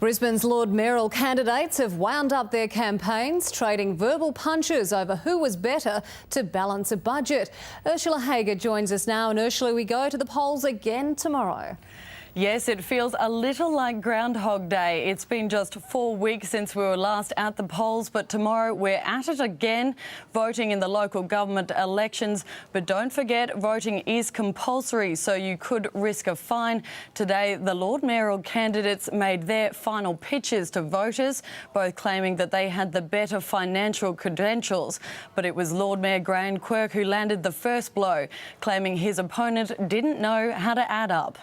Brisbane's Lord mayoral candidates have wound up their campaigns, trading verbal punches over who was better to balance a budget. Ursula Hager joins us now, and Ursula, we go to the polls again tomorrow. Yes, it feels a little like Groundhog Day. It's been just 4 weeks since we were last at the polls, but tomorrow we're at it again, voting in the local government elections. But don't forget, voting is compulsory, so you could risk a fine. Today, the Lord mayoral candidates made their final pitches to voters, both claiming that they had the better financial credentials. But it was Lord Mayor Graham Quirk who landed the first blow, claiming his opponent didn't know how to add up.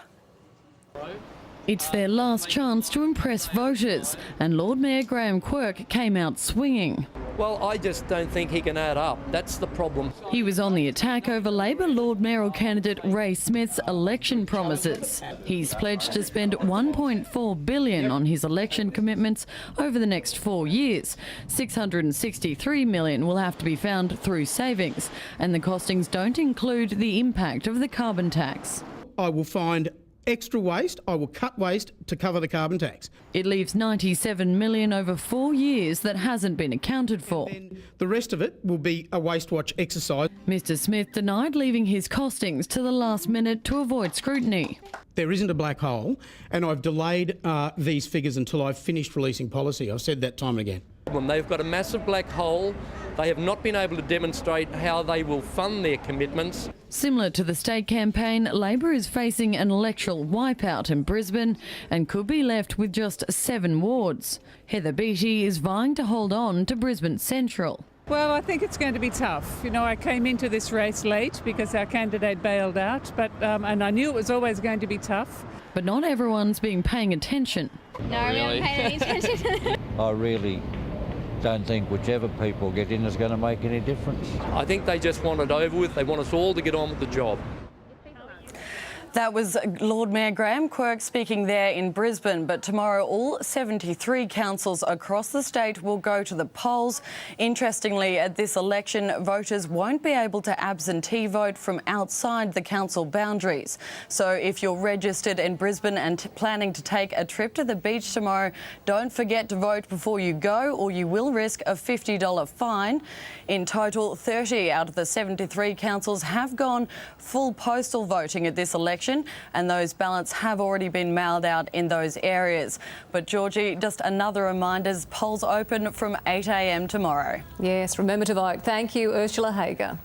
It's their last chance to impress voters, and Lord Mayor Graham Quirk came out swinging. Well, I just don't think he can add up. That's the problem. He was on the attack over Labor Lord mayoral candidate Ray Smith's election promises. He's pledged to spend $1.4 billion on his election commitments over the next 4 years. $663 million will have to be found through savings, and the costings don't include the impact of the carbon tax. I will find extra waste. I will cut waste to cover the carbon tax. It leaves $97 million over 4 years that hasn't been accounted for. And the rest of it will be a waste watch exercise. Mr Smith denied leaving his costings to the last minute to avoid scrutiny. There isn't a black hole, and I've delayed these figures until I've finished releasing policy. I've said that time and again. They've got a massive black hole. They have not been able to demonstrate how they will fund their commitments. Similar to the state campaign, Labor is facing an electoral wipeout in Brisbane and could be left with just 7 wards. Heather Beattie is vying to hold on to Brisbane Central. Well, I think it's going to be tough. You know, I came into this race late because our candidate bailed out, and I knew it was always going to be tough. But not everyone's been paying attention. No, we haven't paid any attention. I really don't think whichever people get in is going to make any difference. I think they just want it over with. They want us all to get on with the job. That was Lord Mayor Graham Quirk speaking there in Brisbane. But tomorrow, all 73 councils across the state will go to the polls. Interestingly, at this election, voters won't be able to absentee vote from outside the council boundaries. So if you're registered in Brisbane and planning to take a trip to the beach tomorrow, don't forget to vote before you go, or you will risk a $50 fine. In total, 30 out of the 73 councils have gone full postal voting at this election, and those ballots have already been mailed out in those areas. But Georgie, just another reminder, polls open from 8 a.m. tomorrow. Yes, remember to vote. Thank you, Ursula Hager.